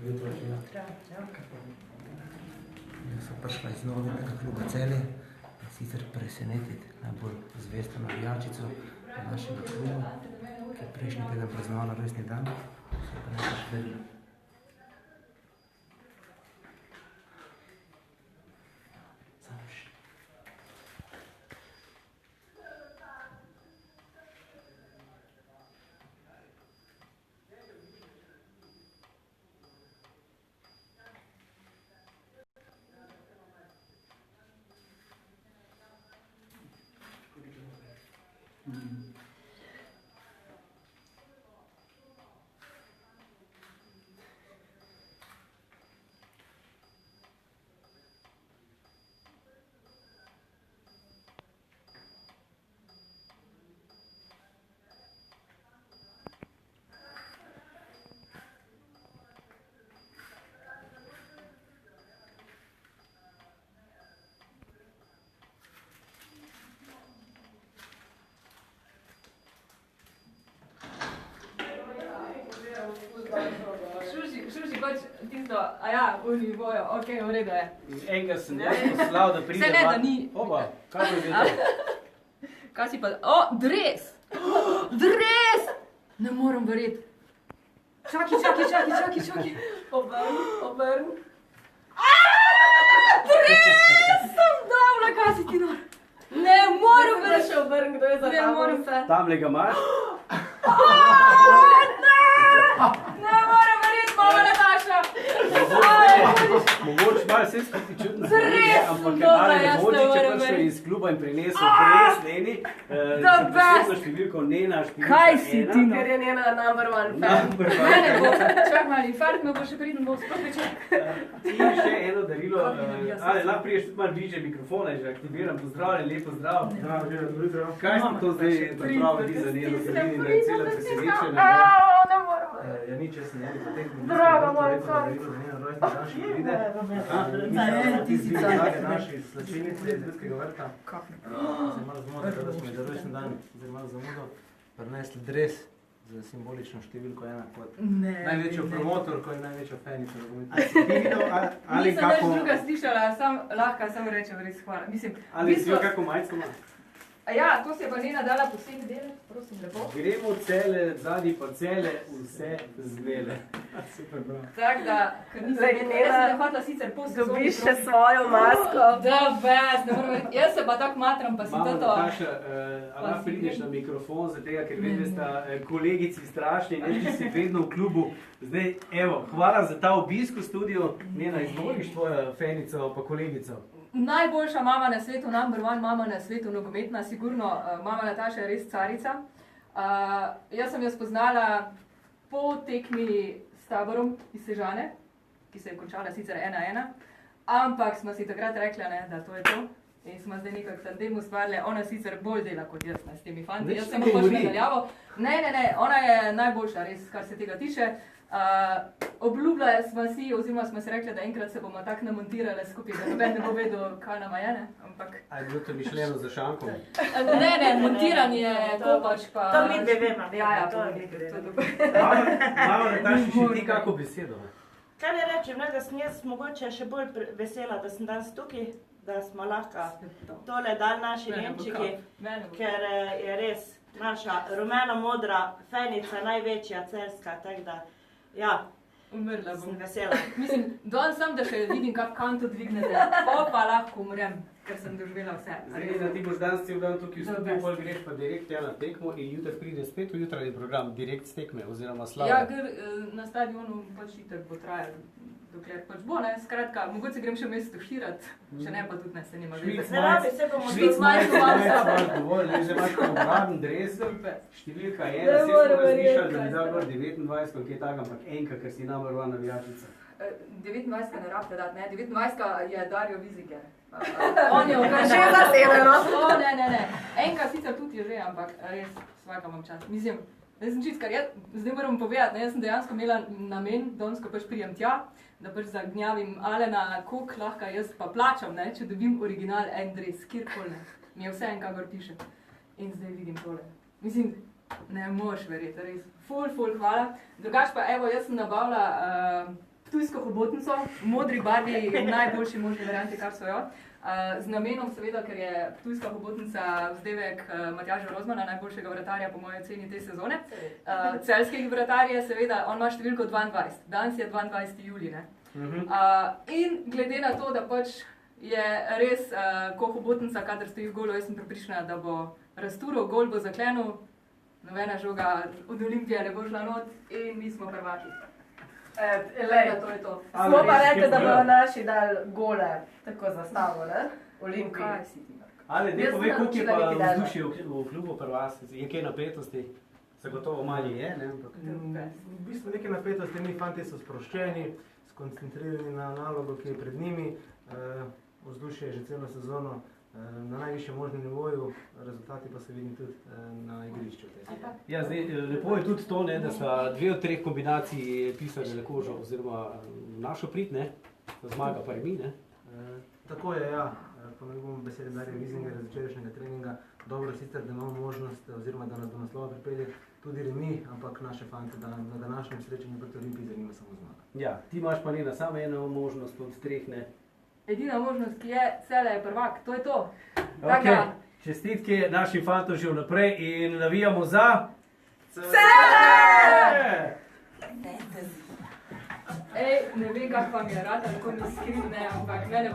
Jutro še ja. Jaz sem prišla iz nogometnega kluba Celje, sicer presenetiti najbolj zvesto navijačico našega kluba, ki je prejšnji teden praznovala rojstni dan, se pa nekaj švedla. Šuši pač tisto, oni bojo, okej, v redu je. Enega sem jaz poslal, da pride... Se ne, da ni. Oba, kaj bo že to? Kaj si pa... Dres! Dres! Ne moram verjeti. Čaki. Obrn. Dres sem dobila, kaj si ti nor? Ne moram verjeti. Še obrn, kdo je za Ne moram se. Tamle ga imaš? Ne moram verjeti, mama Nataša. Mogoče malo vse skupaj čudno. Res ampak sem dobra, Ali jaz ne Božič je morem prišel verjeti. iz kluba in prinesel res Neni. The best. Številko Nena, številka Kaj si ena. ti? Ker je njena number one fan. Number one. Mene bo, čak malo infarkt, me bo še priden, bo sploh večer. In še eno darilo, Jaz ali lahko priješ tudi malo bliže mikrofone, že aktiviram, pozdravljen, lep pozdrav. Kaj ste to zdaj pripravili za Neno Selini, da je cela presenečena? Ne moram. Ja, nič, jaz sem njeni poteknil. Draga moja sorry. Ti si naši slačilnici iz Ljudskega vrta. Zdaj malo zmodil, da smo je za rojstni dan, zdaj malo zamudil, prinesli dres za simbolično številko 1 kot največjo promotorko in največjo fanico nogometa. Ali Nisem več kako... druga slišala, lahko sem rečem res hvala. Mislim, Ali si jo kako majsko ima? Ja, to si je pa Nena dala posebej delati, prosim, lepo. Gremo Cele, zadnji pa Cele, vse zmele. Super, bravo. Tako da, ker nisem Zdaj, vedela, Nena, jaz sem hotela sicer posebej. Dobiš še svojo masko. Da, best, ne moram verjeti. Jaz se pa tako matram, pa si Mama toto... Nataša, ali prideš na mikrofon, zato ker vem, da sta kolegici strašni, ne, ti si vedno v klubu. Zdaj, evo, hvala za ta obisk v studiu. Nena, izvoliš tvojo fenico pa kolegico. Najboljša mama na svetu, number one mama na svetu, nogometna, sigurno. Mama Nataša je res carica. Jaz sem jo spoznala po tekmi s Taborom iz Sežane, ki se je končala sicer 1-1, ampak smo si takrat rekli, ne, da to je to. In smo zdaj nekako tandem ustvarili, ona sicer bolj dela kot jaz s temi fanti. Jaz sem pač nadaljavo. Ne, ona je najboljša res, kar se tega tiče. Obljubljali smo si, oziroma smo si rekli, da enkrat se bomo tako namontirali skupaj, da noben ne bo vedel, kaj nama je, ne? Ampak... A je bilo to mišljeno za šankom? Ne, montiranje, kopač pa... To mi dve vema. Ja, to to mi je dve to. Mama Nataša, še ti kako besedo? Kaj ne rečem, ne, da sem jaz mogoče še bolj vesela, da sem danes tukaj, da smo lahko tole dali naši Nemčiki, ker je res naša rumeno-modra fenica največja celska, tako da, ja, Umrla sem bom. vesela. Mislim, don sem, da še vidim, kak kanto dvignete, pa lahko umrem, ker sem doživela vse. Zdaj, ti boš danes cel dan tukaj v studiu, pol greš pa direkt na tekmo in jutri pride spet v jutranji program, direkt s tekme oziroma slavje. Ja, ker na stadionu pač itak bo trajal, dokler pač bo, ne, skratka, mogoče grem še v mesto štirat, če ne pa tudi ne, se nima veze. Ne rabi, se bomo Švic majsko imam sabo. Dovolj, že imaš obraden dres, številka 1, Ne vse smo morem razmišljali, verjeti, da bi kaj dal gor 29, kaj tako, ampak enka, ker si number one navijačica. 29 ne rabite dati, ne, 29 je Dario Viziger. On je okaj... Že zasedeno. Ne, enka sicer tudi je že, ampak res, svaka vam čas. Mislim, zdaj sem čist, kar zdaj moram povedati, ne, jaz sem dejansko imela namen, danes, ko pač prijem tja, da pač zagnjavim Alena, koliko lahko jaz pa plačam, ne, če dobim original en dres, kjerkoli ne. Mi je vse en, kakor piše. In zdaj vidim tole. Mislim, ne moreš verjeti, res. Ful, hvala. Drugač pa, evo, jaz sem nabavila ptujsko hobotnico, v modri barvi, v najboljši možni varianti, kar so jo. Z namenom, seveda, ker je ptujska hobotnica vzdevek Matjaža Rozmana, najboljšega vratarja po moji oceni te sezone. Celjskih vratarje, seveda, on ima številko 22, danes je 22. julij, ne? In glede na to, da pač je res ko hobotnica, kadar stoji v golu, jaz sem prepričana, da bo razturil, gol bo zaklenil, nobena žoga od Olimpije ne bo šla not in mi smo prvaki. To je to. Smo pa rekli, da bodo naši dali gole, tako zastavo, ne? Olimpiji. Kaj si ti? Ali, ne povej, koliko je pa vzdušje v klubu pri vas? Je kaj napetosti? Zagotovo mali je, ne? V bistvu neke napetosti, mi fanti so sproščeni, skoncentrirani na nalogo, ki je pred njimi. Vzdušje je že celo sezono na najvišjem možnem nivoju, rezultati pa se vidim tudi na igrišču. Ja, zdaj, lepo je tudi to, ne, da sta 2 od 3 kombinacij pisali na kožo, oziroma našo prid, ne, zmaga pa remi, ne. Tako je, ja. Ponovim besede Darja Wieslingerja z včerajšnjega treninga. Dobro sicer, da imamo možnost, oziroma da nas do naslova pripelje tudi remi, ampak naše fante, da na današnjem srečanju proti Olimpiji zanima samo zmaga. Ja, ti imaš pa njena samo eno možnost od 3, ne. Edina možnost, ki je, Celje je prvak, to je to. Ok, čestitke našim fantom že vnaprej in navijamo za... Celje! Ej, ne vem, kako vam je rada, tako mi skrivne, ampak mene